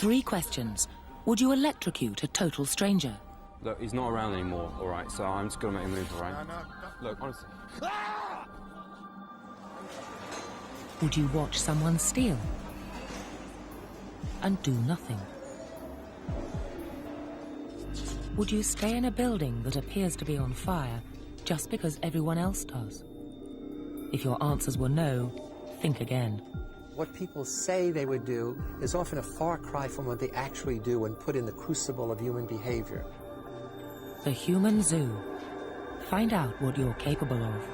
3 questions. Would you electrocute a total stranger? Look, he's not around anymore, all right, so I'm just going to make a move, all right? No. Look, honestly. Would you watch someone steal and do nothing? Would you stay in a building that appears to be on fire just because everyone else does? If your answers were no, think again. What people say they would do is often a far cry from what they actually do when put in the crucible of human behavior. The Human Zoo. Find out what you're capable of.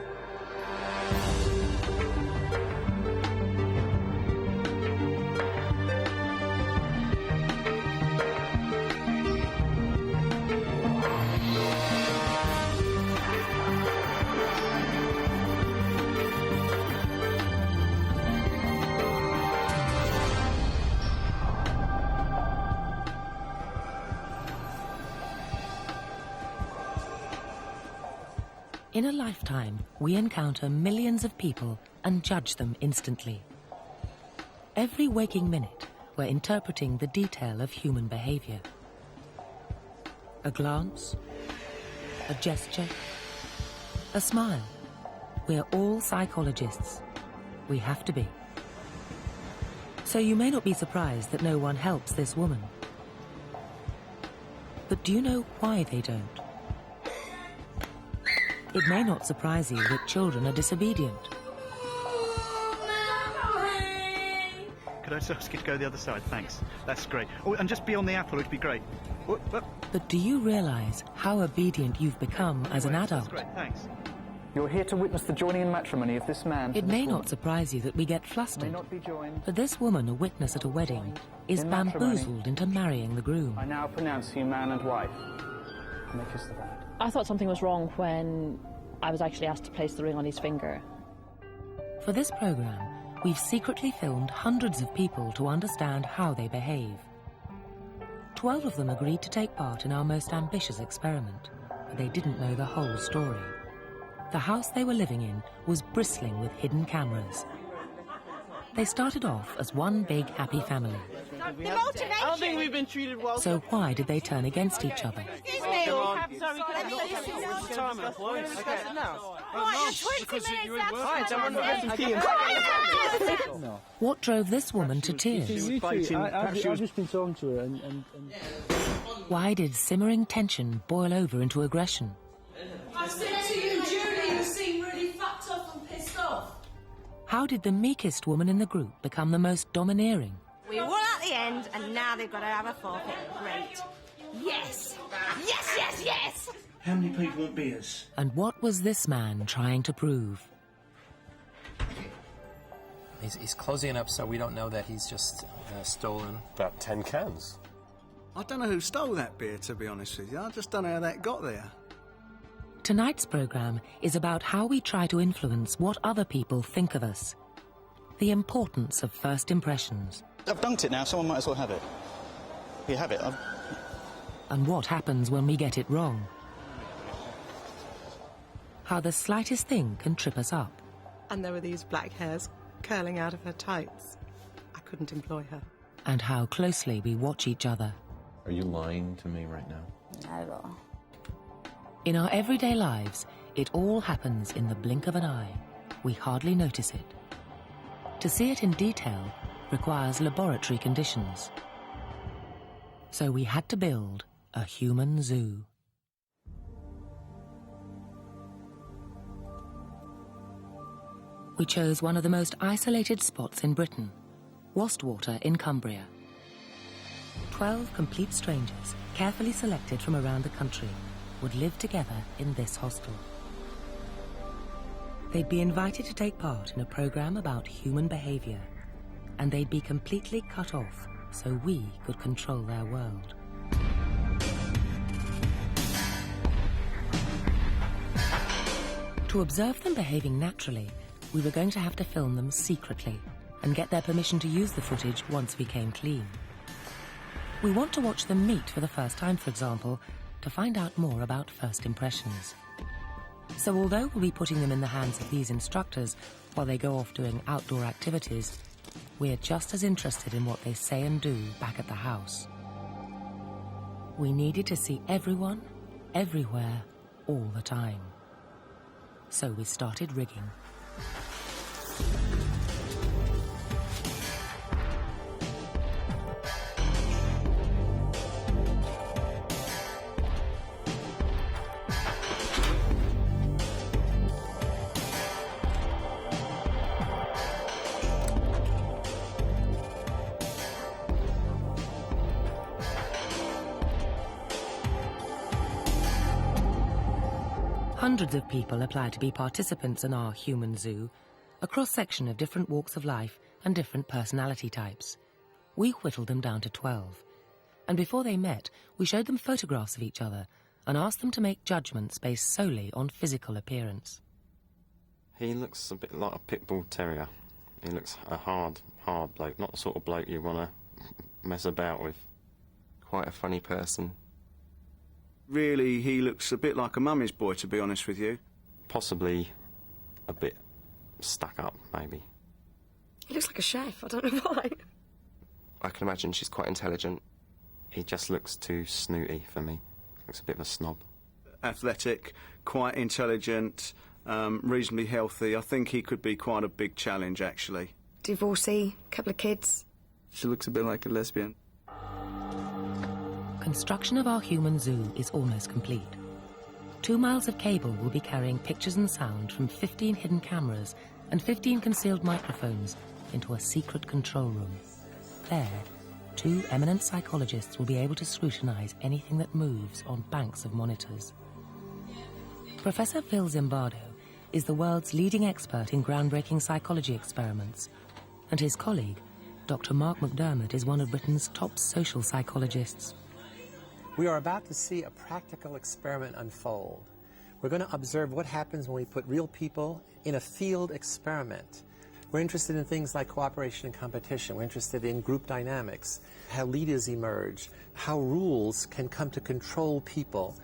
In a lifetime, we encounter millions of people and judge them instantly. Every waking minute, we're interpreting the detail of human behavior. A glance, a gesture, a smile. We're all psychologists. We have to be. So you may not be surprised that no one helps this woman. But do you know why they don't? It may not surprise you that children are disobedient. Could I just ask you to go the other side? Thanks. That's great. Oh, and just beyond the apple would be great. Whoop, whoop. But do you realise how obedient you've become as an adult? That's great, thanks. You're here to witness the joining in matrimony of this man. It may not surprise you that we get flustered. May not be joined. But this woman, a witness at a wedding, is bamboozled into marrying the groom. I now pronounce you man and wife. And they kiss the bride. I thought something was wrong when I was actually asked to place the ring on his finger. For this programme, we've secretly filmed hundreds of people to understand how they behave. 12 of them agreed to take part in our most ambitious experiment, but they didn't know the whole story. The house they were living in was bristling with hidden cameras. They started off as one big happy family. The motivation! I don't think we've been treated well. So why did they turn against each other? Excuse me! Sorry, What drove this woman to tears? I've just been talking to her and... Why did simmering tension boil over into aggression? I said to you, Julie, you seem really fucked up and pissed off. How did the meekest woman in the group become the most domineering? We won at the end, and now they've got to have a forfeit. Great. Yes! Yes, yes, yes! How many people want beers? And what was this man trying to prove? He's closing it up so we don't know that he's just stolen. About 10 cans. I don't know who stole that beer, to be honest with you. I just don't know how that got there. Tonight's programme is about how we try to influence what other people think of us. The importance of first impressions. I've dunked it now, someone might as well have it. Here, have it. And what happens when we get it wrong. How the slightest thing can trip us up. And there were these black hairs curling out of her tights. I couldn't employ her. And how closely we watch each other. Are you lying to me right now? Not at all. In our everyday lives, it all happens in the blink of an eye. We hardly notice it. To see it in detail requires laboratory conditions. So we had to build a human zoo. We chose one of the most isolated spots in Britain, Wastwater in Cumbria. 12 complete strangers, carefully selected from around the country, would live together in this hostel. They'd be invited to take part in a programme about human behaviour, and they'd be completely cut off so we could control their world. To observe them behaving naturally, we were going to have to film them secretly and get their permission to use the footage once we came clean. We want to watch them meet for the first time, for example, to find out more about first impressions. So although we'll be putting them in the hands of these instructors while they go off doing outdoor activities, We're just as interested in what they say and do back at the house. We needed to see everyone, everywhere, all the time. So we started rigging. Hundreds of people apply to be participants in our human zoo, a cross-section of different walks of life and different personality types. We whittled them down to 12. And before they met, we showed them photographs of each other and asked them to make judgments based solely on physical appearance. He looks a bit like a pit bull terrier. He looks a hard bloke, not the sort of bloke you want to mess about with. Quite a funny person. Really, he looks a bit like a mummy's boy, to be honest with you. Possibly a bit stuck up, maybe. He looks like a chef, I don't know why. I can imagine she's quite intelligent. He just looks too snooty for me. Looks a bit of a snob. Athletic, quite intelligent, reasonably healthy. I think he could be quite a big challenge, actually. Divorcee, couple of kids. She looks a bit like a lesbian. Construction of our human zoo is almost complete. 2 miles of cable will be carrying pictures and sound from 15 hidden cameras and 15 concealed microphones into a secret control room. There, 2 eminent psychologists will be able to scrutinize anything that moves on banks of monitors. Professor Phil Zimbardo is the world's leading expert in groundbreaking psychology experiments, and his colleague, Dr. Mark McDermott, is one of Britain's top social psychologists. We are about to see a practical experiment unfold. We're going to observe what happens when we put real people in a field experiment. We're interested in things like cooperation and competition. We're interested in group dynamics, how leaders emerge, how rules can come to control people.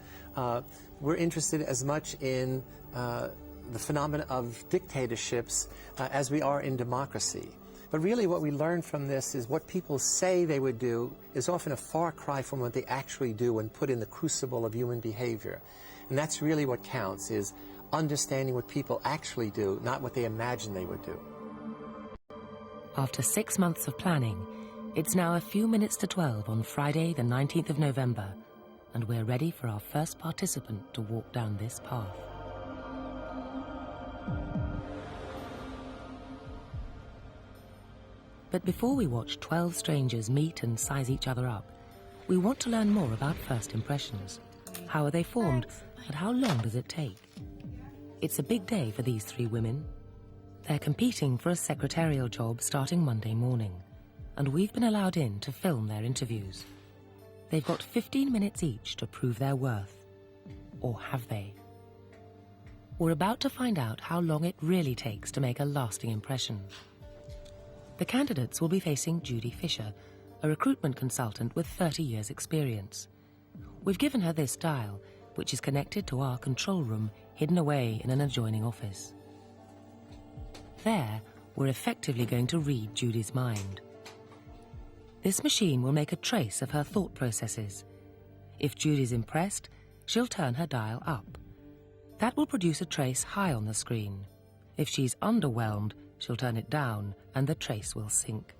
We're interested as much in the phenomena of dictatorships as we are in democracy. But really what we learn from this is what people say they would do is often a far cry from what they actually do when put in the crucible of human behavior. And that's really what counts, is understanding what people actually do, not what they imagine they would do. After 6 months of planning, it's now a few minutes to 12 on Friday, the 19th of November, and we're ready for our first participant to walk down this path. But before we watch 12 strangers meet and size each other up, we want to learn more about first impressions. How are they formed, and how long does it take? It's a big day for these 3 women. They're competing for a secretarial job starting Monday morning, and we've been allowed in to film their interviews. They've got 15 minutes each to prove their worth. Or have they? We're about to find out how long it really takes to make a lasting impression. The candidates will be facing Judy Fisher, a recruitment consultant with 30 years' experience. We've given her this dial, which is connected to our control room hidden away in an adjoining office. There, we're effectively going to read Judy's mind. This machine will make a trace of her thought processes. If Judy's impressed, she'll turn her dial up. That will produce a trace high on the screen. If she's underwhelmed, she'll turn it down and the trace will sink.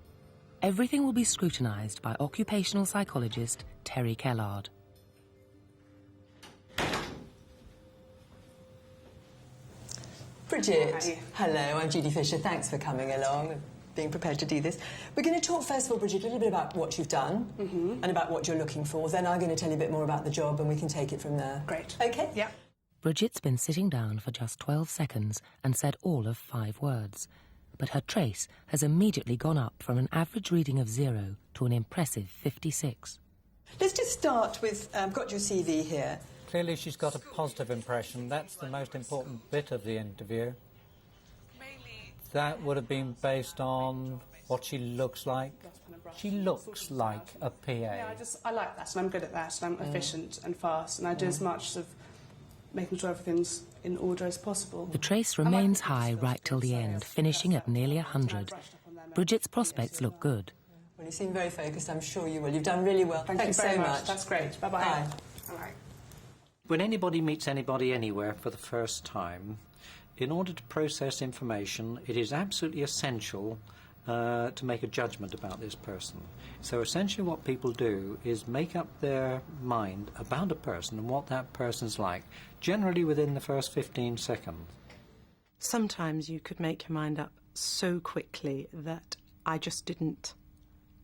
Everything will be scrutinized by occupational psychologist Terry Kellard. Bridget. Hello, I'm Judy Fisher. Thanks for coming along and being prepared to do this. We're going to talk first of all, Bridget, a little bit about what you've done and about what you're looking for. Then I'm going to tell you a bit more about the job and we can take it from there. Great. OK? Yeah. Bridget's been sitting down for just 12 seconds and said all of 5 words. But her trace has immediately gone up from an average reading of 0 to an impressive 56. Let's just start with, I've got your CV here. Clearly she's got a positive impression. That's the most important bit of the interview. That would have been based on what she looks like. She looks like a PA. Yeah, I like that, and I'm good at that, and I'm efficient and fast, and I do as much of making sure everything's in order as possible. The trace remains high right till the end, finishing at nearly 100. Bridget's prospects look good. Well, you seem very focused. I'm sure you will. You've done really well. Thank you very much. That's great. Bye-bye. Bye. All right. When anybody meets anybody anywhere for the first time, in order to process information, it is absolutely essential to make a judgment about this person. So essentially what people do is make up their mind about a person and what that person's like, generally within the first 15 seconds. Sometimes you could make your mind up so quickly that I just didn't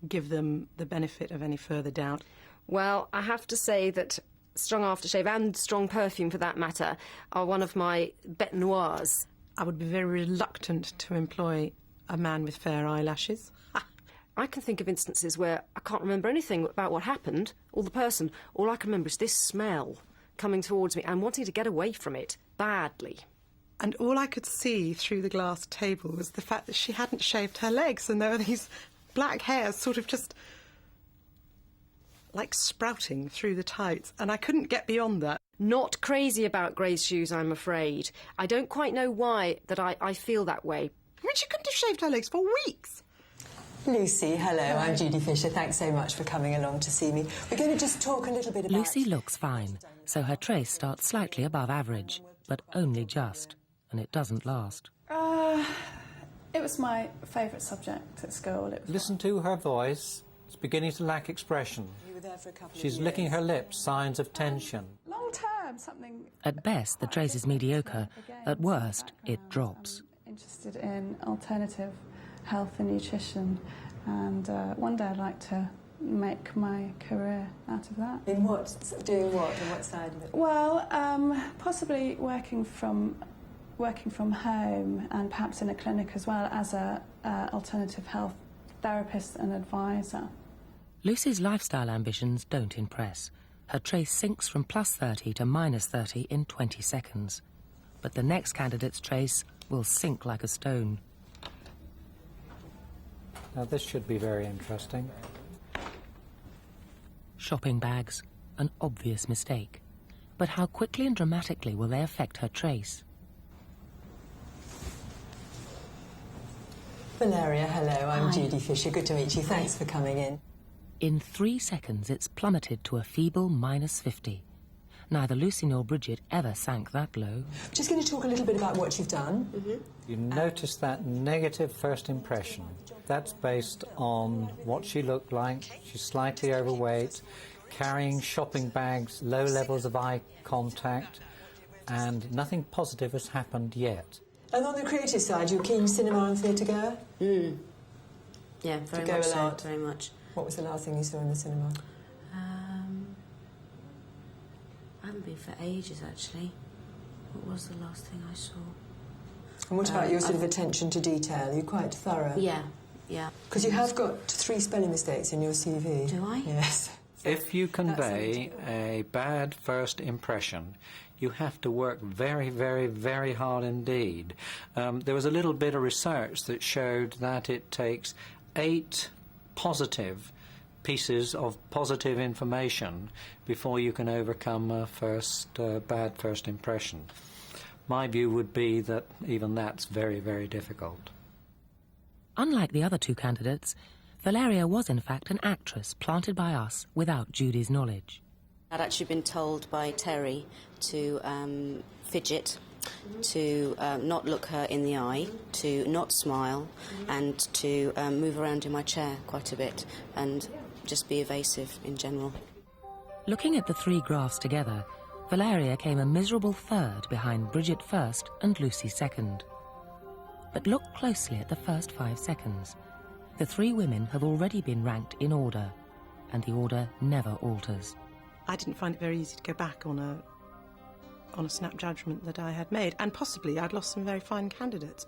give them the benefit of any further doubt. Well, I have to say that strong aftershave and strong perfume, for that matter, are one of my bête noirs. I would be very reluctant to employ a man with fair eyelashes. I can think of instances where I can't remember anything about what happened or the person. All I can remember is this smell coming towards me and wanting to get away from it badly. And all I could see through the glass table was the fact that she hadn't shaved her legs, and there were these black hairs sort of just like sprouting through the tights, and I couldn't get beyond that. Not crazy about Gray's shoes, I'm afraid. I don't quite know why that I feel that way. I mean, she couldn't have shaved her legs for weeks. Lucy, hello, I'm Judy Fisher. Thanks so much for coming along to see me. We're going to just talk a little bit about... Lucy looks fine, so her trace starts slightly above average, but only just, and it doesn't last. It was my favourite subject at school. Listen to her voice. It's beginning to lack expression. You were there for a couple of She's years. licking her lips, signs of tension. Long term, something... At best, the trace is mediocre. At worst, it drops. Interested in alternative health and nutrition, and one day I'd like to make my career out of that. In what? Doing what? On what side of it? Well, possibly working from home and perhaps in a clinic as well as a alternative health therapist and advisor. Lucy's lifestyle ambitions don't impress. Her trace sinks from +30 to -30 in 20 seconds. But the next candidate's trace will sink like a stone. Now this should be very interesting. Shopping bags, an obvious mistake. But how quickly and dramatically will they affect her trace? Valeria, hello, I'm Hi. Judy Fisher. Good to meet you. Thanks for coming in. In 3 seconds, it's plummeted to a feeble -50. Neither Lucy nor Bridget ever sank that low. Just going to talk a little bit about what you've done. You notice that negative first impression. That's based on what she looked like. She's slightly overweight, carrying shopping bags, low levels of eye contact, and nothing positive has happened yet. And on the creative side, you're keen cinema and theatre goer? Yeah, very go much a so, lot. very much. What was the last thing you saw in the cinema? I haven't been for ages, actually. What was the last thing I saw? And what about your sort of attention to detail? You're quite thorough. Yeah, yeah. Because you have got 3 spelling mistakes in your CV. Do I? Yes. If you convey a bad first impression, you have to work very, very, very hard indeed. There was a little bit of research that showed that it takes 8 positive pieces of positive information before you can overcome a bad first impression. My view would be that even that's very, very difficult. Unlike the other 2 candidates, Valeria was in fact an actress planted by us without Judy's knowledge. I'd actually been told by Terry to fidget, to not look her in the eye, to not smile, and to move around in my chair quite a bit, and just be evasive in general. Looking at the 3 graphs together, Valeria came a miserable 3rd behind Bridget first and Lucy second. But look closely at the first 5 seconds. The 3 women have already been ranked in order, and the order never alters. I didn't find it very easy to go back on a snap judgment that I had made, and possibly I'd lost some very fine candidates.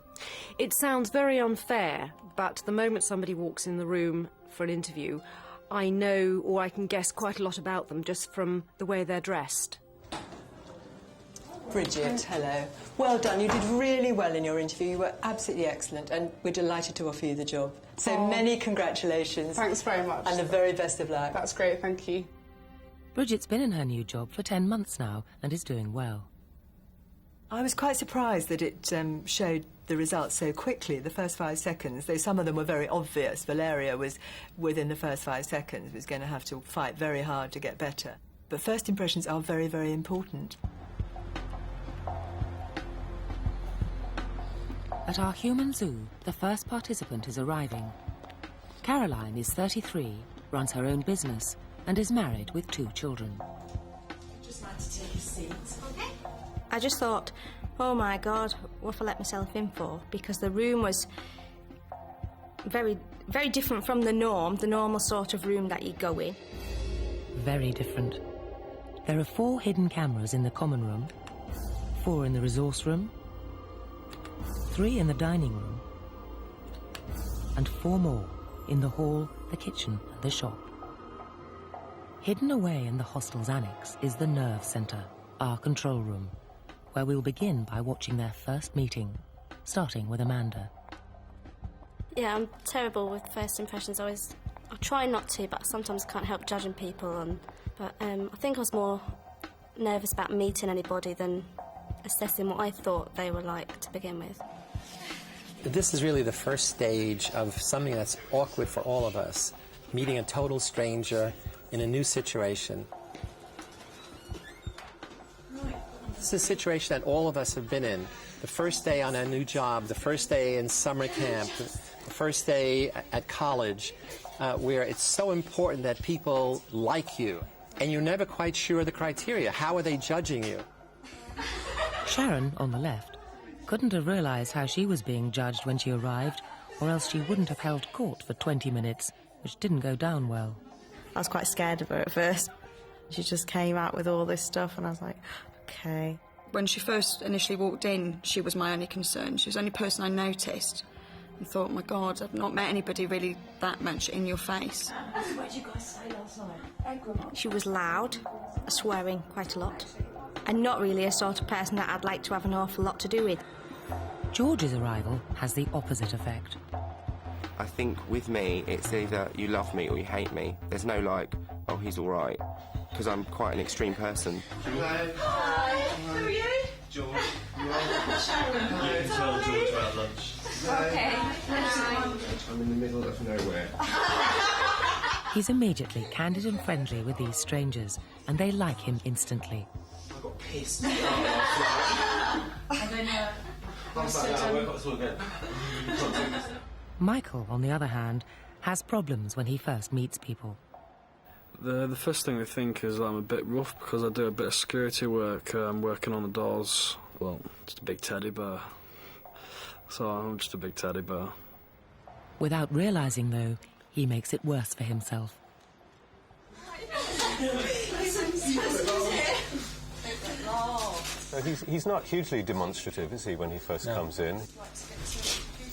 It sounds very unfair, but the moment somebody walks in the room for an interview, I know, or I can guess quite a lot about them just from the way they're dressed. Bridget, hello. Well done. You did really well in your interview. You were absolutely excellent, and we're delighted to offer you the job. So many congratulations. Thanks very much. And the very best of luck. That's great, thank you. Bridget's been in her new job for 10 months now and is doing well. I was quite surprised that it showed the results so quickly, the first 5 seconds, though some of them were very obvious. Valeria was, within the first 5 seconds, was going to have to fight very hard to get better. But first impressions are very, very important. At our human zoo, the first participant is arriving. Caroline is 33, runs her own business, and is married with 2 children. I'd just like to take a seat. Okay. I just thought, oh my God, what have I let myself in for? Because the room was very, very different from the normal sort of room that you go in. Very different. There are 4 hidden cameras in the common room, 4 in the resource room, 3 in the dining room, and 4 more in the hall, the kitchen, and the shop. Hidden away in the hostel's annex is the nerve centre, our control room, where we'll begin by watching their first meeting, starting with Amanda. Yeah, I'm terrible with first impressions. I try not to, but sometimes can't help judging people. But I think I was more nervous about meeting anybody than assessing what I thought they were like to begin with. This is really the first stage of something that's awkward for all of us, meeting a total stranger in a new situation. This is a situation that all of us have been in. The first day on a new job, the first day in summer camp, the first day at college, where it's so important that people like you, and you're never quite sure of the criteria. How are they judging you? Sharon, on the left, couldn't have realised how she was being judged when she arrived, or else she wouldn't have held court for 20 minutes, which didn't go down well. I was quite scared of her at first. She just came out with all this stuff, and I was like, OK. When she first initially walked in, she was my only concern. She was the only person I noticed and thought, my God, I've not met anybody really that much in your face. What did you guys say last night? She was loud, swearing quite a lot, and not really a sort of person that I'd like to have an awful lot to do with. George's arrival has the opposite effect. I think with me, it's either you love me or you hate me. There's no like, oh, he's all right, because I'm quite an extreme person. Hi. Hi. Who are you? George. You can tell George about lunch. Okay. I'm in the middle of nowhere. He's immediately candid and friendly with these strangers, and they like him instantly. I got pissed. Michael, on the other hand, has problems when he first meets people. The first thing they think is I'm a bit rough because I do a bit of security work. I'm working on the dolls. Well, just a big teddy bear. So I'm just a big teddy bear. Without realising, though, he makes it worse for himself. So he's not hugely demonstrative, is he, when he first comes in?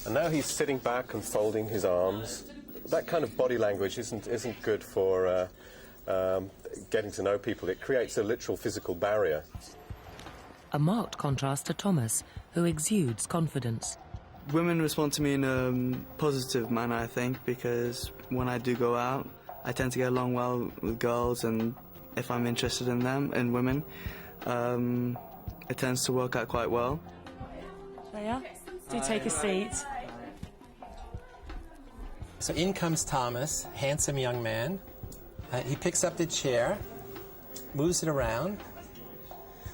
And now he's sitting back and folding his arms. That kind of body language isn't good for getting to know people. It creates a literal physical barrier. A marked contrast to Thomas, who exudes confidence. Women respond to me in a positive manner, I think, because when I do go out, I tend to get along well with girls, and if I'm interested in them, in women, it tends to work out quite well. There you are. Do take a seat. So in comes Thomas, handsome young man. He picks up the chair, moves it around.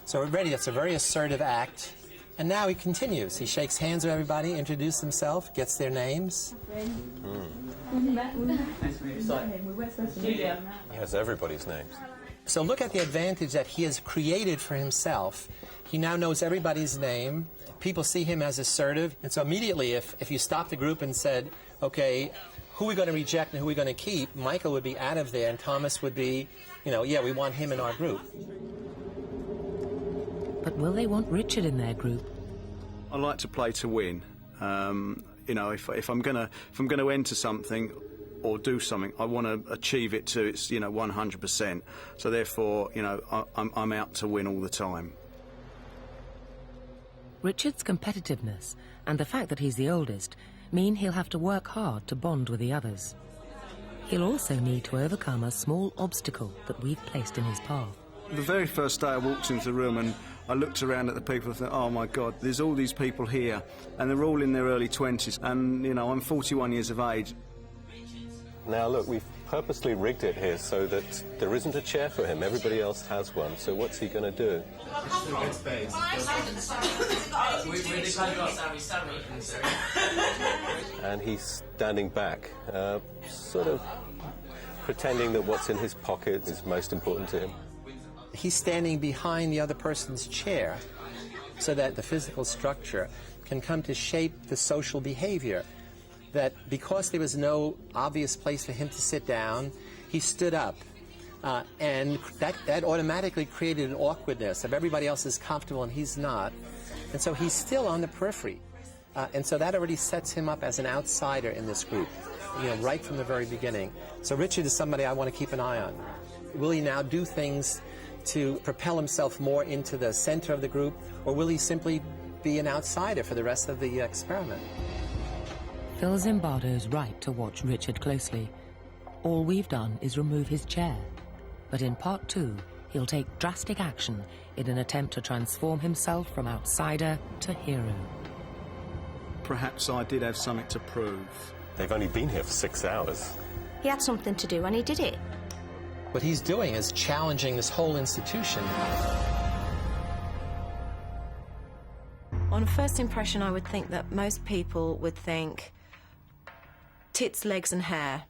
So we're ready. That's a very assertive act. And now he continues. He shakes hands with everybody, introduces himself, gets their names. He has everybody's names. So look at the advantage that he has created for himself. He now knows everybody's name. People see him as assertive. And so immediately, if you stopped the group and said, okay, who are we going to reject and who are we going to keep, Michael would be out of there and Thomas would be, yeah, we want him in our group. But will they want Richard in their group? I like to play to win. If I'm gonna enter something or do something, I want to achieve it to its 100%. So therefore, I'm out to win all the time. Richard's competitiveness and the fact that he's the oldest mean he'll have to work hard to bond with the others. He'll also need to overcome a small obstacle that we've placed in his path. The very first day I walked into the room and I looked around at the people and thought, oh my God, there's all these people here and they're all in their early 20s and, you know, I'm 41 years of age. Now look, we've purposely rigged it here so that there isn't a chair for him. Everybody else has one, so what's he going to do? And he's standing back, sort of pretending that what's in his pocket is most important to him. He's standing behind the other person's chair so that the physical structure can come to shape the social behavior. That because there was no obvious place for him to sit down, he stood up. And that automatically created an awkwardness of everybody else is comfortable and he's not. And so he's still on the periphery. And so that already sets him up as an outsider in this group, you know, right from the very beginning. So Richard is somebody I want to keep an eye on. Will he now do things to propel himself more into the center of the group, or will he simply be an outsider for the rest of the experiment? Phil Zimbardo's right to watch Richard closely. All we've done is remove his chair. But in part 2, he'll take drastic action in an attempt to transform himself from outsider to hero. Perhaps I did have something to prove. They've only been here for 6 hours. He had something to do and he did it. What he's doing is challenging this whole institution. On a first impression, I would think that most people would think tits, legs and hair.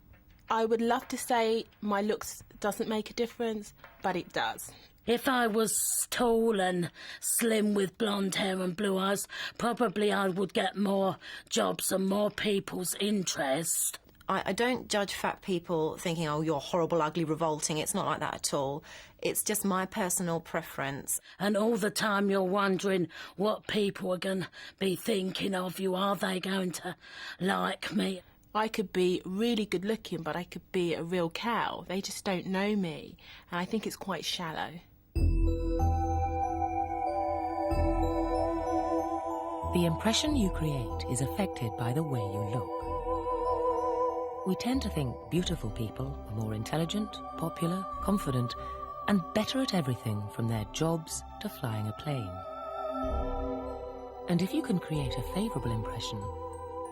I would love to say my looks doesn't make a difference, but it does. If I was tall and slim with blonde hair and blue eyes, probably I would get more jobs and more people's interest. I don't judge fat people thinking, oh, you're horrible, ugly, revolting. It's not like that at all. It's just my personal preference. And all the time you're wondering what people are going to be thinking of you. Are they going to like me? I could be really good looking, but I could be a real cow. They just don't know me. And I think it's quite shallow. The impression you create is affected by the way you look. We tend to think beautiful people are more intelligent, popular, confident, and better at everything from their jobs to flying a plane. And if you can create a favourable impression,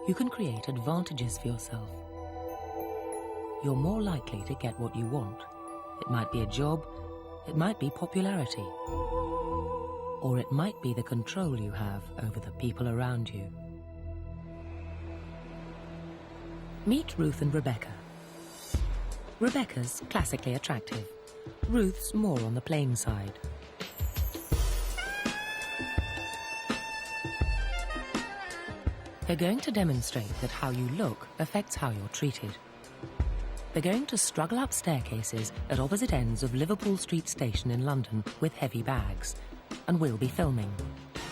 you can create advantages for yourself. You're more likely to get what you want. It might be a job, it might be popularity, or it might be the control you have over the people around you. Meet Ruth and Rebecca. Rebecca's classically attractive. Ruth's more on the plain side. They're going to demonstrate that how you look affects how you're treated. They're going to struggle up staircases at opposite ends of Liverpool Street Station in London with heavy bags, and we'll be filming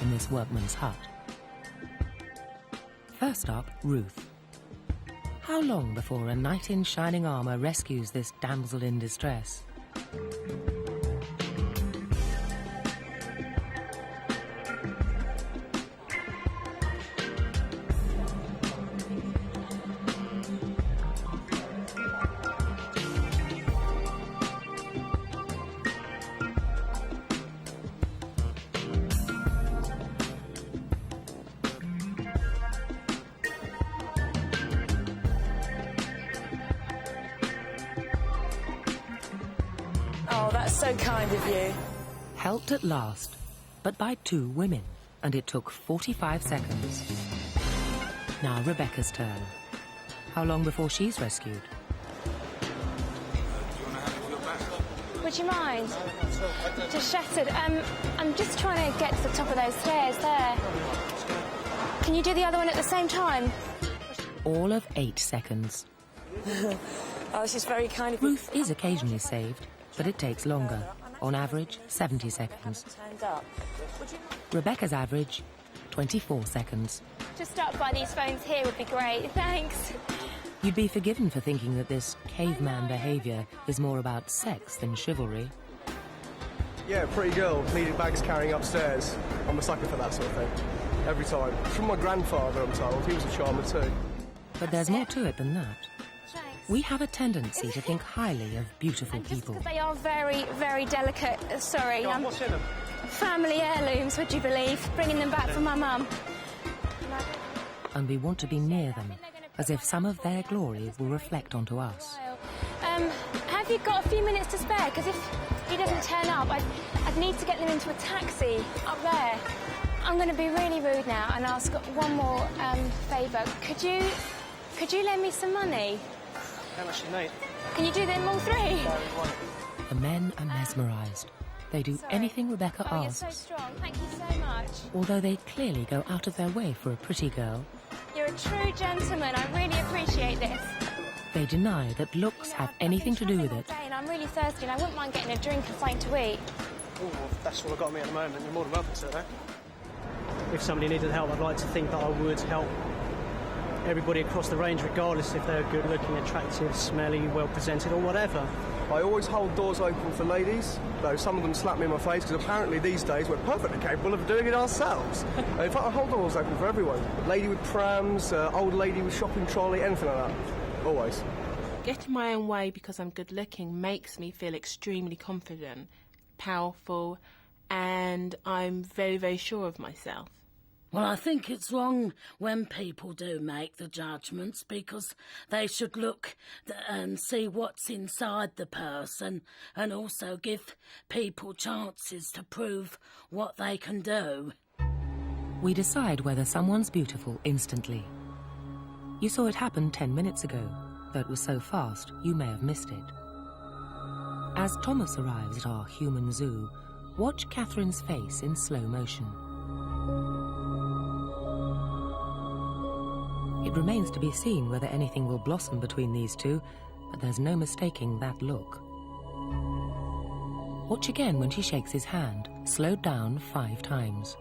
in this workman's hut. First up, Ruth. How long before a knight in shining armour rescues this damsel in distress? Oh, that's so kind of you. Helped at last, but by 2 women, and it took 45 seconds. Now Rebecca's turn. How long before she's rescued? Would you mind? Just shattered. I'm just trying to get to the top of those stairs there. Can you do the other one at the same time? All of 8 seconds. Oh, she's very kind of you. Ruth is occasionally saved, but it takes longer. On average, 70 seconds. Rebecca's average, 24 seconds. Just stop by these phones here would be great. Thanks. You'd be forgiven for thinking that this caveman behaviour is more about sex than chivalry. Yeah, pretty girl, needed bags carrying upstairs. I'm a sucker for that sort of thing. Every time. From my grandfather, I'm told. He was a charmer too. But there's more to it than that. Thanks. We have a tendency to think highly of beautiful people. They are very, very delicate. Sorry. What's in them? Family heirlooms, would you believe? Bringing them back from my mum. And we want to be near them, as if some of their glory will reflect onto us. Have you got a few minutes to spare? Because if he doesn't turn up, I'd need to get them into a taxi up there. I'm going to be really rude now and ask one more favour. Could you lend me some money? How much do you need? Can you do them all three? The men are mesmerised. They do anything Rebecca You're asks. so strong. Thank you so much. Although they clearly go out of their way for a pretty girl, You're a true gentleman. I really appreciate this. they deny that looks have anything to do with it. And I'm really thirsty and I wouldn't mind getting a drink and something to eat. Oh, well, that's all I've got on me at the moment. You're more than welcome to it, though. If somebody needed help, I'd like to think that I would help everybody across the range, regardless if they're good-looking, attractive, smelly, well-presented, or whatever. I always hold doors open for ladies, though some of them slap me in my face, because apparently these days we're perfectly capable of doing it ourselves. In fact, I hold doors open for everyone. Lady with prams, old lady with shopping trolley, anything like that. Always. Getting my own way because I'm good looking makes me feel extremely confident, powerful, and I'm very, very sure of myself. Well, I think it's wrong when people do make the judgments, because they should look and see what's inside the person and also give people chances to prove what they can do. We decide whether someone's beautiful instantly. You saw it happen 10 minutes ago, though it was so fast you may have missed it. As Thomas arrives at our human zoo, watch Catherine's face in slow motion. It remains to be seen whether anything will blossom between these two, but there's no mistaking that look. Watch again when she shakes his hand, slowed down 5 times.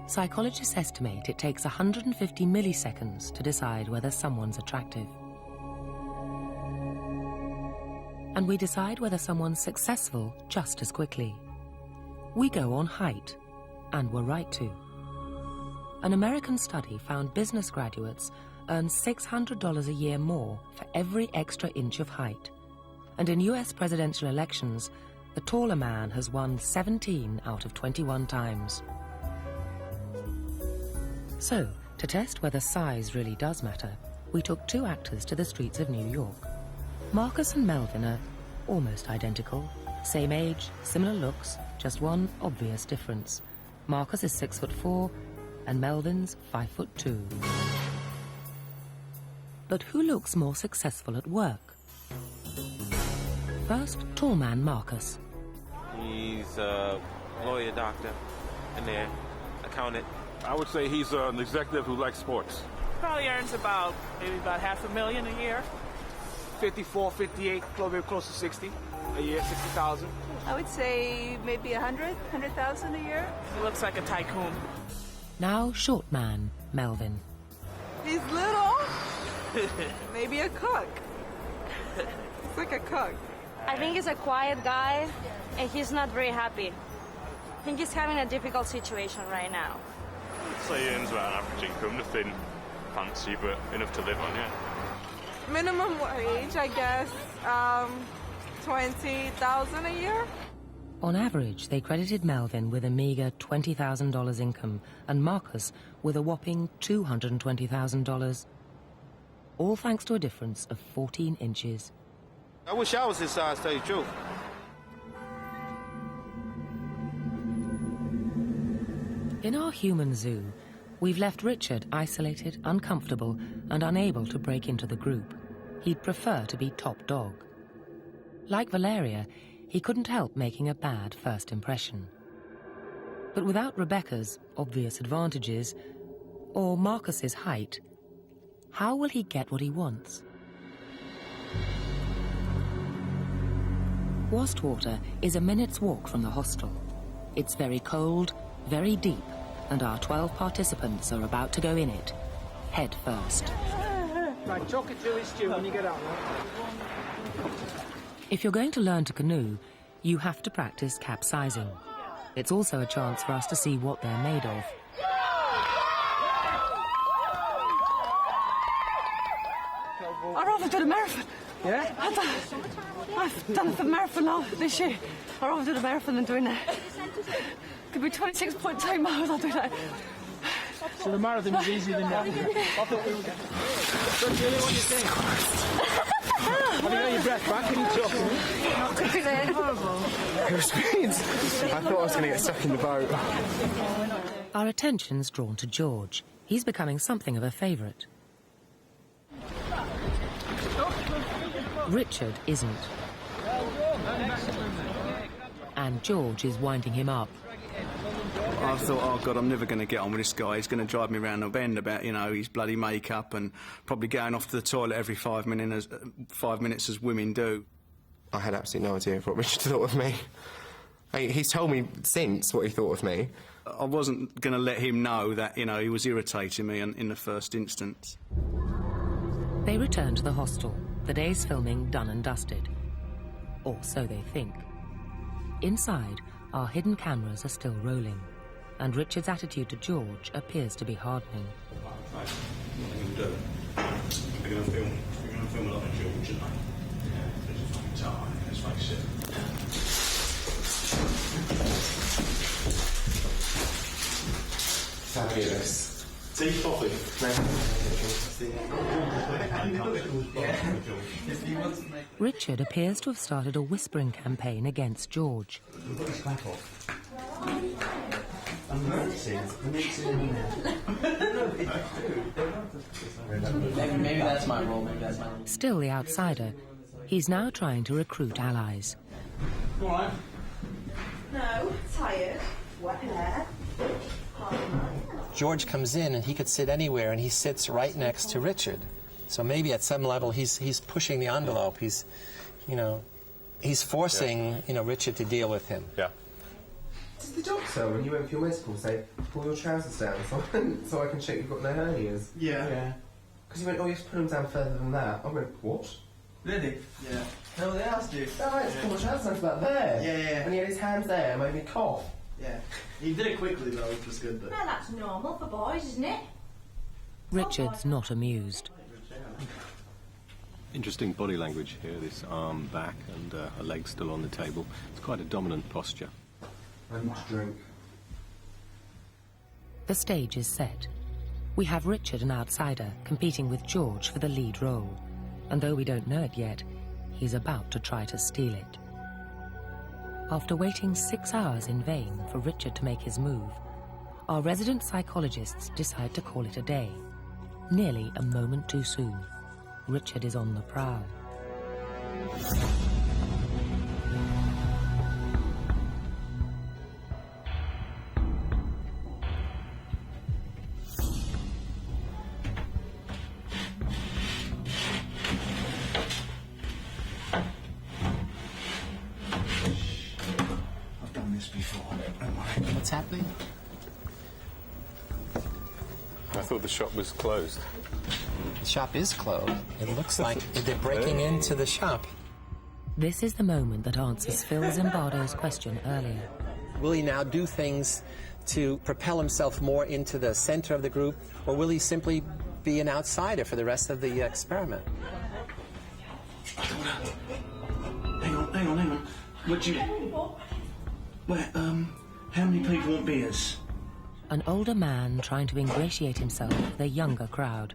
Psychologists estimate it takes 150 milliseconds to decide whether someone's attractive. And we decide whether someone's successful just as quickly. We go on height, and we're right to. An American study found business graduates earn $600 a year more for every extra inch of height. And in US presidential elections, the taller man has won 17 out of 21 times. So, to test whether size really does matter, we took 2 actors to the streets of New York. Marcus and Melvin are almost identical. Same age, similar looks, just one obvious difference. Marcus is 6'4", and Melvin's 5'2". But who looks more successful at work? First, tall man Marcus. He's a lawyer, doctor, and then accountant. I would say he's an executive who likes sports. Probably earns maybe about $500,000 a year. 54, 58, probably close to 60 a year, 60,000. I would say maybe 100,000 a year. He looks like a tycoon. Now short man Melvin. He's little. Maybe a cook. He's like a cook. I think he's a quiet guy, and he's not very happy. I think he's having a difficult situation right now. I'd say he earns about an average income, nothing fancy, but enough to live on, yeah. Minimum wage, I guess, 20,000 a year. On average, they credited Melvin with a meager $20,000 income and Marcus with a whopping $220,000. All thanks to a difference of 14 inches. I wish I was his size, to tell you the truth. In our human zoo, we've left Richard isolated, uncomfortable, and unable to break into the group. He'd prefer to be top dog. Like Valeria, he couldn't help making a bad first impression. But without Rebecca's obvious advantages, or Marcus's height, how will he get what he wants? Wastwater is a minute's walk from the hostel. It's very cold, very deep, and our 12 participants are about to go in it, head first. Right, chalk it to stew when you get out. If you're going to learn to canoe, you have to practice capsizing. It's also a chance for us to see what they're made of. rather do a marathon. Yeah? I've done the marathon this year. I'd rather do the marathon than doing that. Could be 26.2 miles, I'll do that. So the marathon was easier than that. I thought we were going. That's really what you think. Have you got your breath back? Can you talk? Could be there. Horrible. It was speed. I thought I was going to get stuck in the boat. Our attention's drawn to George. He's becoming something of a favourite. Richard isn't. And George is winding him up. I thought, oh God, I'm never going to get on with this guy. He's going to drive me round the bend about, you know, his bloody makeup and probably going off to the toilet every 5 minutes as women do. I had absolutely no idea what Richard thought of me. He's told me since what he thought of me. I wasn't going to let him know that, you know, he was irritating me in the first instance. They return to the hostel, the day's filming done and dusted. Or so they think. Inside, our hidden cameras are still rolling, and Richard's attitude to George appears to be hardening. What are you going to do? We're going to film a lot of George, aren't we? Yeah, it's a fucking time, let's face it. Fabulous. Tea, coffee? Richard appears to have started a whispering campaign against George. Maybe that's my role, Still the outsider, he's now trying to recruit allies. All right. No, tired, wet hair. George comes in and he could sit anywhere, and he sits right next to Richard. So maybe at some level he's pushing the envelope. He's forcing Richard to deal with him. Yeah. Did the doctor, when you went for your medical, say pull your trousers down so I can check you've got no hernias? Yeah. Because he went, oh, you have to put them down further than that. I went, what? Really? Yeah. No, they asked you. Oh, I had to pull my trousers down to about there. Yeah. And he had his hands there and made me cough. Yeah. He did it quickly though, which was good. But... No, that's normal for boys, isn't it? Richard's not amused. Interesting body language here, this arm back and a leg still on the table. It's quite a dominant posture. I need to drink. The stage is set. We have Richard, an outsider, competing with George for the lead role. And though we don't know it yet, he's about to try to steal it. After waiting 6 hours in vain for Richard to make his move, our resident psychologists decide to call it a day. Nearly a moment too soon. Richard is on the prowl. What's happening? I thought the shop was closed. The shop is closed. It looks like they're breaking into the shop. This is the moment that answers Phil Zimbardo's question earlier. Will he now do things to propel himself more into the center of the group, or will he simply be an outsider for the rest of the experiment? Hang on. Would you... how many people want beers? An older man trying to ingratiate himself with a younger crowd.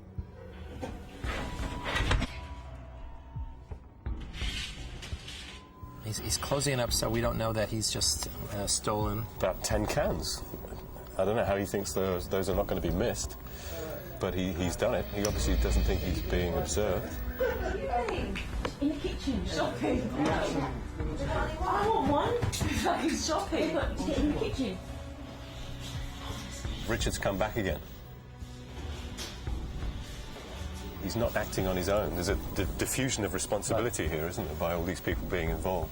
He's closing it up so we don't know that he's just stolen. About 10 cans. I don't know how he thinks those are not going to be missed, but he's done it. He obviously doesn't think he's being observed. In the kitchen, shopping. I want one. It's like he's shopping. But get in the kitchen. Richard's come back again. He's not acting on his own. There's a diffusion of responsibility here, isn't there, by all these people being involved.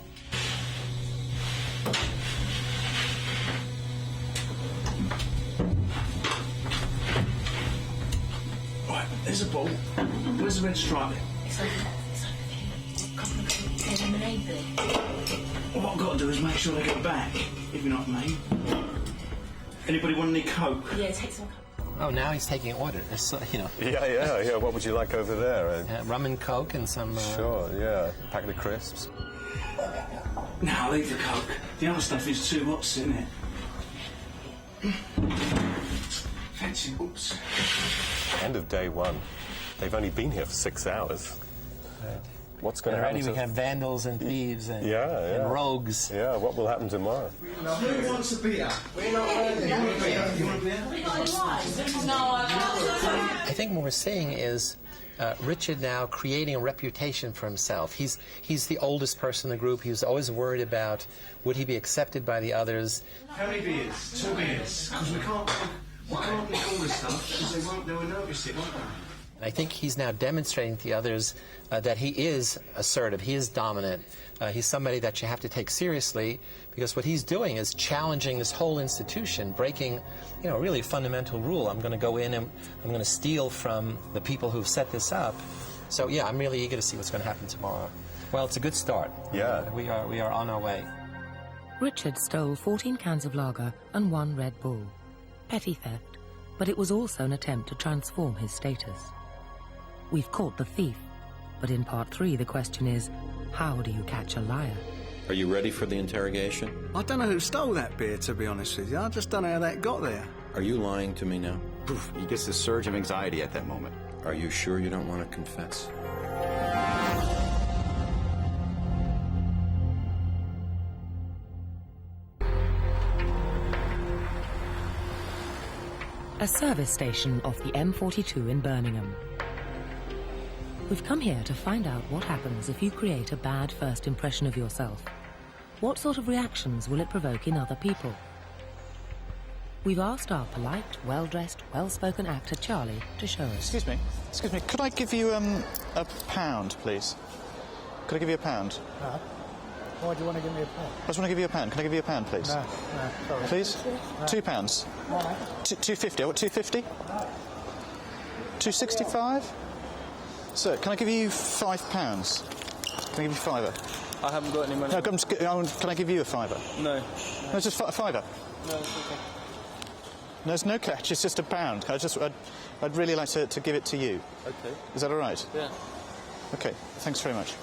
Right, there's a ball. Where's the red stripe? It's over there. There's a lemonade there. What I've got to do is make sure they get back, if you know what I mean. Anybody want any Coke? Yeah, take some Coke. Oh, now he's taking orders, you know. Yeah. What would you like over there? Rum and Coke and some... Sure, yeah. Packet of crisps. Now, leave the Coke. The other stuff is too hot, isn't it? Fancy, oops. End of day one. They've only been here for 6 hours. What's going to happen? Already we have vandals and thieves and, and rogues. Yeah, what will happen tomorrow? Who wants a beer? We're not ready. You want a beer? You want a beer? I think what we're seeing is Richard now creating a reputation for himself. He's the oldest person in the group. He was always worried about would he be accepted by the others. How many beers? 2 beers. Because we can't make all this stuff because they will notice it, won't they? And I think he's now demonstrating to the others that he is assertive, he is dominant, he's somebody that you have to take seriously, because what he's doing is challenging this whole institution, breaking, you know, a really fundamental rule. I'm going to go in and I'm going to steal from the people who've set this up. So yeah, I'm really eager to see what's going to happen tomorrow. Well, it's a good start. Yeah. We are on our way. Richard stole 14 cans of lager and 1 Red Bull. Petty theft, but it was also an attempt to transform his status. We've caught the thief, but in part 3 the question is, how do you catch a liar? Are you ready for the interrogation? I don't know who stole that beer, to be honest with you. I just don't know how that got there. Are you lying to me now? He gets this surge of anxiety at that moment. Are you sure you don't want to confess? A service station off the M42 in Birmingham. We've come here to find out what happens if you create a bad first impression of yourself. What sort of reactions will it provoke in other people? We've asked our polite, well-dressed, well-spoken actor Charlie to show us. Excuse me, could I give you a pound, please? Could I give you a pound? No. Why do you want to give me a pound? I just want to give you a pound. Can I give you a pound, please? No, sorry. Please? No. £2. Why? 250. I want 250. 265. Sir, can I give you £5? Can I give you £5? I haven't got any money. No, can I give you a £5? No. No, just a £5. No, it's okay. No, there's no catch. It's just a pound. I'd really like to give it to you. Okay. Is that all right? Yeah. Okay. Thanks very much.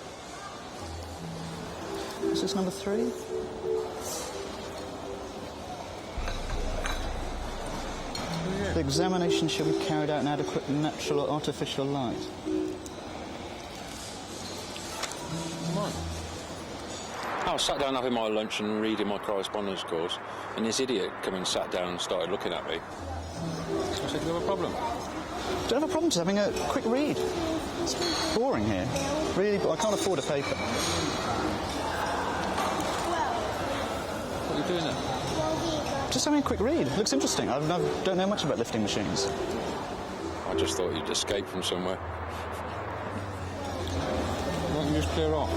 Is this number 3? The examination shall be carried out in adequate natural or artificial light. I was sat down having my lunch and reading my correspondence course, and this idiot came and sat down and started looking at me. I said, do you have a problem? Don't have a problem just having a quick read. It's boring here. Really, I can't afford a paper. What are you doing there? Just having a quick read. It looks interesting. I don't know much about lifting machines. I just thought you'd escaped from somewhere. Why don't you just clear off?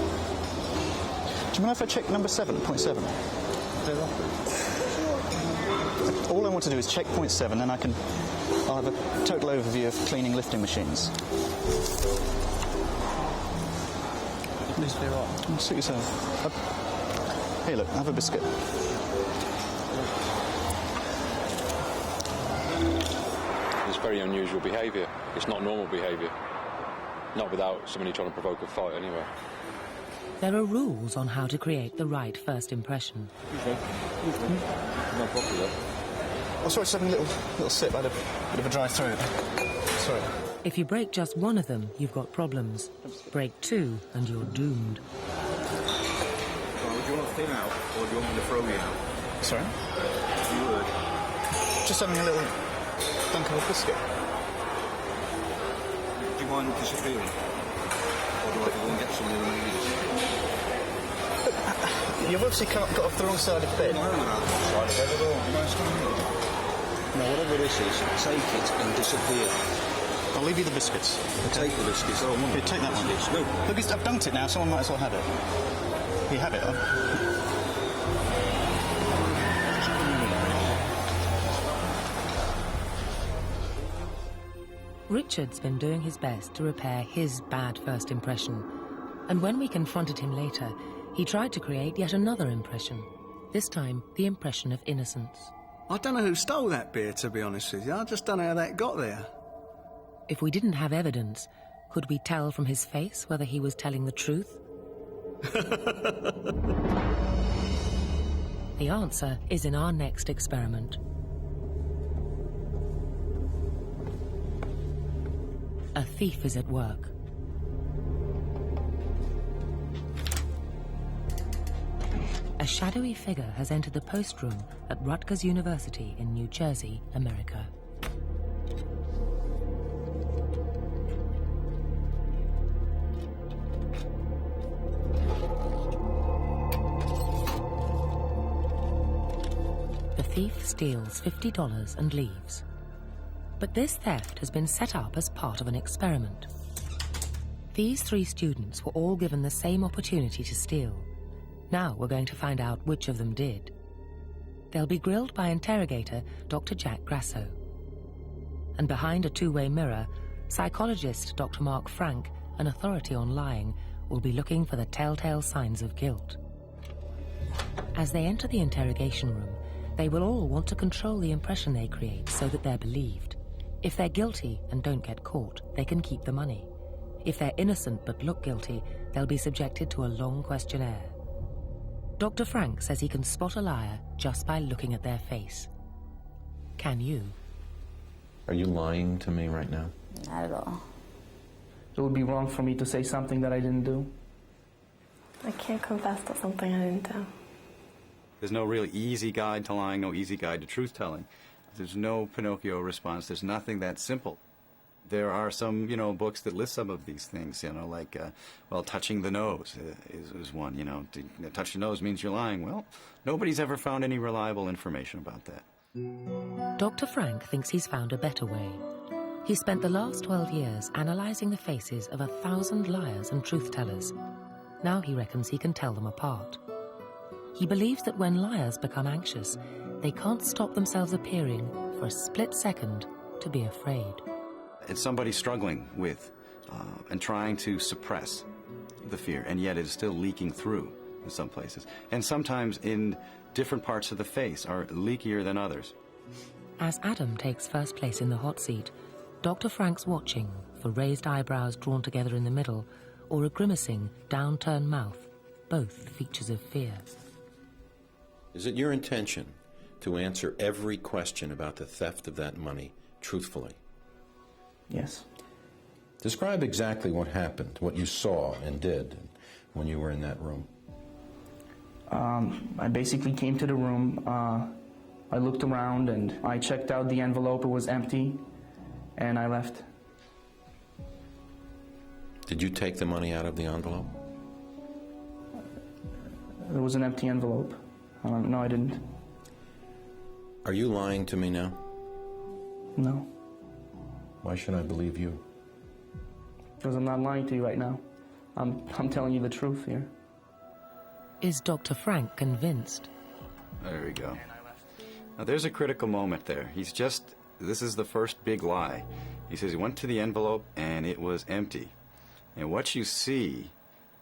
Do you mind if I check number 7, point 7? Clear off. All I want to do is check point 7, then I'll have a total overview of cleaning lifting machines. Please clear off. Suit yourself. Here, look, have a biscuit. It's very unusual behaviour. It's not normal behaviour. Not without somebody trying to provoke a fight, anyway. There are rules on how to create the right first impression. No problem. Oh, sorry, just having a little sip. I had a bit of a dry throat. Sorry. If you break just one of them, you've got problems. Break 2 and you're doomed. Would you want to thin out, or do you want me to throw you out? Sorry? You would. Just having a little dunk of a biscuit. Do you mind disappearing? Or do I have to go and get some of the You've obviously got off the wrong side of bed. No, side of bed at all. No, whatever this is, take it and disappear. I'll leave you the biscuits. Okay. Take the biscuits. Oh, here, take that one. No. Look, I've dunked it now. Someone might as well have it. You have it, huh? Richard's been doing his best to repair his bad first impression. And when we confronted him later, he tried to create yet another impression. This time, the impression of innocence. I don't know who stole that beer, to be honest with you. I just don't know how that got there. If we didn't have evidence, could we tell from his face whether he was telling the truth? The answer is in our next experiment. A thief is at work. A shadowy figure has entered the post room at Rutgers University in New Jersey, America. The thief steals $50 and leaves. But this theft has been set up as part of an experiment. These 3 students were all given the same opportunity to steal. Now we're going to find out which of them did. They'll be grilled by interrogator Dr. Jack Grasso. And behind a two-way mirror, psychologist Dr. Mark Frank, an authority on lying, will be looking for the telltale signs of guilt. As they enter the interrogation room, they will all want to control the impression they create so that they're believed. If they're guilty and don't get caught, they can keep the money. If they're innocent but look guilty, they'll be subjected to a long questionnaire. Dr. Frank says he can spot a liar just by looking at their face. Can you? Are you lying to me right now? Not at all. It would be wrong for me to say something that I didn't do. I can't confess to something I didn't do. There's no really easy guide to lying, no easy guide to truth-telling. There's no Pinocchio response. There's nothing that simple. There are some, books that list some of these things, like, touching the nose is one, To touch the nose means you're lying. Well, nobody's ever found any reliable information about that. Dr. Frank thinks he's found a better way. He spent the last 12 years analysing the faces of 1,000 liars and truth-tellers. Now he reckons he can tell them apart. He believes that when liars become anxious, they can't stop themselves appearing for a split second to be afraid. It's somebody struggling with and trying to suppress the fear, and yet it is still leaking through in some places. And sometimes in different parts of the face are leakier than others. As Adam takes first place in the hot seat, Dr. Frank's watching for raised eyebrows drawn together in the middle or a grimacing, downturned mouth, both features of fear. Is it your intention to answer every question about the theft of that money truthfully? Yes. Describe exactly what happened, what you saw and did when you were in that room. I basically came to the room, I looked around and I checked out the envelope, it was empty, and I left. Did you take the money out of the envelope? It was an empty envelope. No, I didn't. Are you lying to me now? No. Why should I believe you? Because I'm not lying to you right now. I'm telling you the truth here. Is Dr. Frank convinced? There we go. Now there's a critical moment there. This is the first big lie. He says he went to the envelope and it was empty. And what you see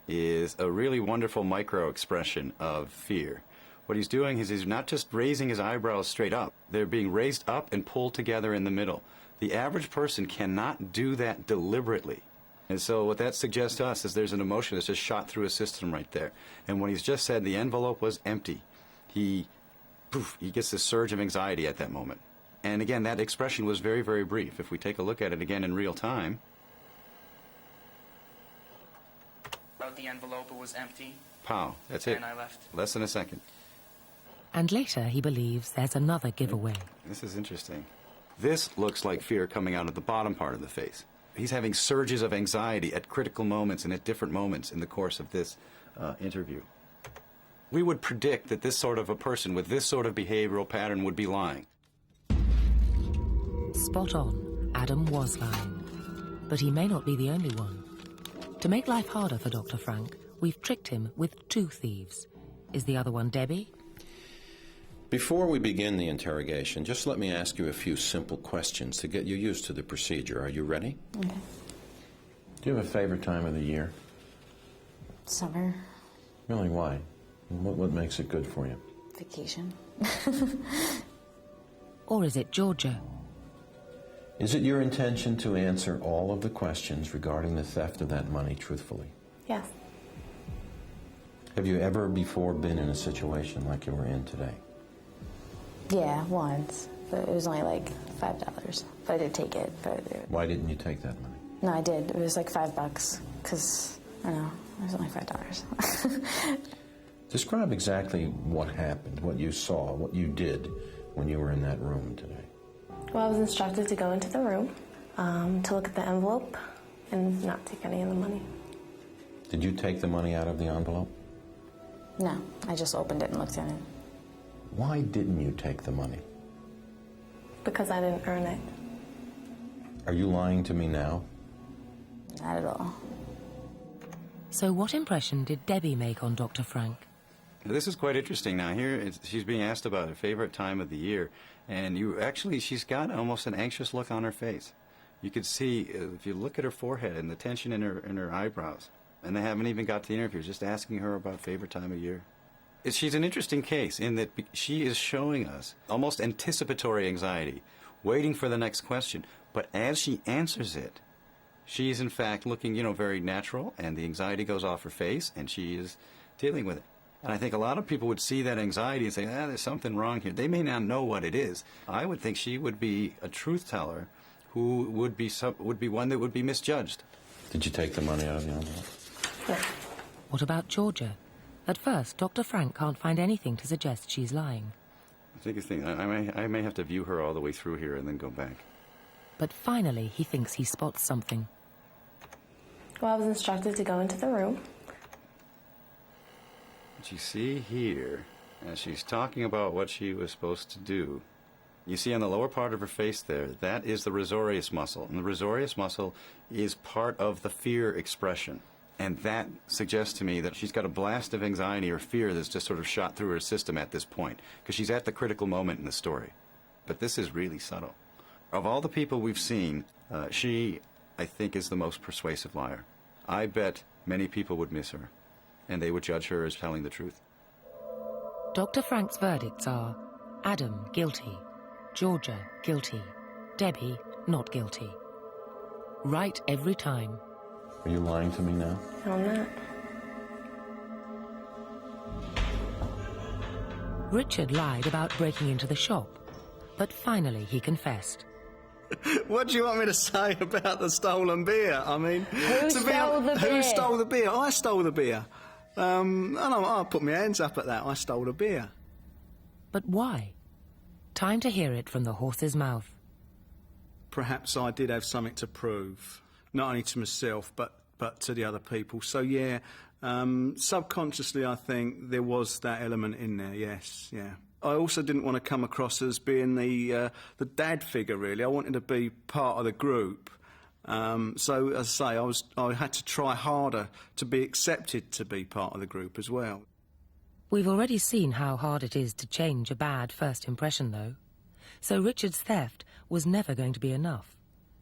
is a really wonderful micro expression of fear. What he's doing is he's not just raising his eyebrows straight up. They're being raised up and pulled together in the middle. The average person cannot do that deliberately. And so what that suggests to us is there's an emotion that's just shot through his system right there. And when he's just said the envelope was empty, he gets this surge of anxiety at that moment. And again, that expression was very, very brief. If we take a look at it again in real time. Out the envelope, it was empty. Pow, that's it. And I left. Less than a second. And later he believes there's another giveaway. This is interesting. This looks like fear coming out of the bottom part of the face. He's having surges of anxiety at critical moments and at different moments in the course of this interview. We would predict that this sort of a person with this sort of behavioral pattern would be lying. Spot on, Adam was lying. But he may not be the only one. To make life harder for Dr. Frank, we've tricked him with 2 thieves. Is the other one Debbie? Before we begin the interrogation, just let me ask you a few simple questions to get you used to the procedure. Are you ready? Okay. Do you have a favorite time of the year? Summer. Really, why? What makes it good for you? Vacation. Or is it Georgia? Is it your intention to answer all of the questions regarding the theft of that money truthfully? Yes. Have you ever before been in a situation like you were in today? Yeah, once. But it was only like $5. But I did take it. Why didn't you take that money? No, I did. It was like $5 because, I don't know, it was only $5. Describe exactly what happened, what you saw, what you did when you were in that room today. Well, I was instructed to go into the room, to look at the envelope and not take any of the money. Did you take the money out of the envelope? No, I just opened it and looked at it. Why didn't you take the money? Because I didn't earn it. Are you lying to me now? Not at all. So what impression did Debbie make on Dr. Frank? This is quite interesting. Now here, she's being asked about her favorite time of the year, and she's got almost an anxious look on her face. You could see, if you look at her forehead and the tension in her eyebrows, and they haven't even got to the interview, just asking her about favorite time of year. She's an interesting case in that she is showing us almost anticipatory anxiety, waiting for the next question, but as she answers it, she's in fact looking, very natural, and the anxiety goes off her face, and she is dealing with it. And I think a lot of people would see that anxiety and say, there's something wrong here. They may not know what it is. I would think she would be a truth teller who would be one that would be misjudged. Did you take the money out of the envelope? No. What about Georgia? At first, Dr. Frank can't find anything to suggest she's lying. I think I may have to view her all the way through here and then go back. But finally, he thinks he spots something. Well, I was instructed to go into the room. What you see here, as she's talking about what she was supposed to do, you see on the lower part of her face there, that is the risorius muscle. And the risorius muscle is part of the fear expression. And that suggests to me that she's got a blast of anxiety or fear that's just sort of shot through her system at this point, because she's at the critical moment in the story. But this is really subtle. Of all the people we've seen, she, I think, is the most persuasive liar. I bet many people would miss her, and they would judge her as telling the truth. Dr. Frank's verdicts are Adam, guilty, Georgia, guilty, Debbie, not guilty. Right every time. Are you lying to me now? No, I'm not. Richard lied about breaking into the shop, but finally he confessed. What do you want me to say about the stolen beer? I mean, Who stole the beer? Who stole the beer? I stole the beer. I'll put my hands up at that. I stole the beer. But why? Time to hear it from the horse's mouth. Perhaps I did have something to prove, not only to myself, but to the other people. So, yeah, subconsciously, I think there was that element in there, yes, yeah. I also didn't want to come across as being the dad figure, really. I wanted to be part of the group. So, as I say, I had to try harder to be accepted to be part of the group as well. We've already seen how hard it is to change a bad first impression, though. So Richard's theft was never going to be enough.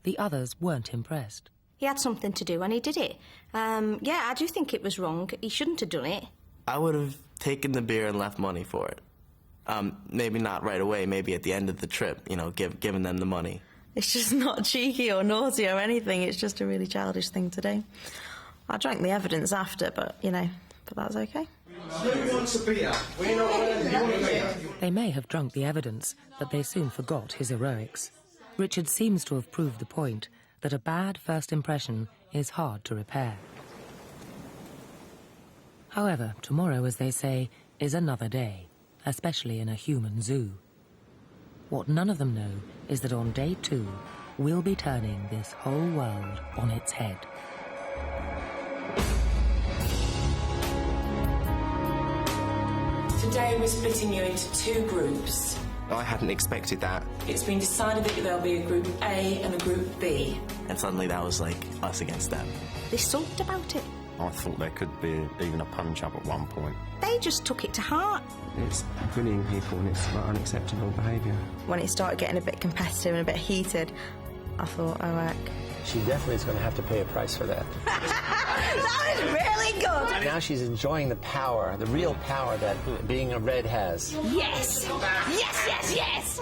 The others weren't impressed. He had something to do and he did it. Yeah, I do think it was wrong. He shouldn't have done it. I would have taken the beer and left money for it. Maybe not right away, maybe at the end of the trip, giving them the money. It's just not cheeky or naughty or anything. It's just a really childish thing to do. I drank the evidence after, but that's okay. Who wants a beer? We're not learning. You want a beer? They may have drunk the evidence, but they soon forgot his heroics. Richard seems to have proved the point that a bad first impression is hard to repair. However, tomorrow, as they say, is another day, especially in a human zoo. What none of them know is that on day 2, we'll be turning this whole world on its head. Today we're splitting you into 2 groups. I hadn't expected that. It's been decided that there'll be a group A and a group B. And suddenly that was like us against them. They sulked about it. I thought there could be even a punch-up at one point. They just took it to heart. It's bullying people and it's unacceptable behaviour. When it started getting a bit competitive and a bit heated, I thought, oh, heck. She definitely is going to have to pay a price for that. That was really good. Now she's enjoying the power, the real power that being a red has. Yes! Yes, yes, yes!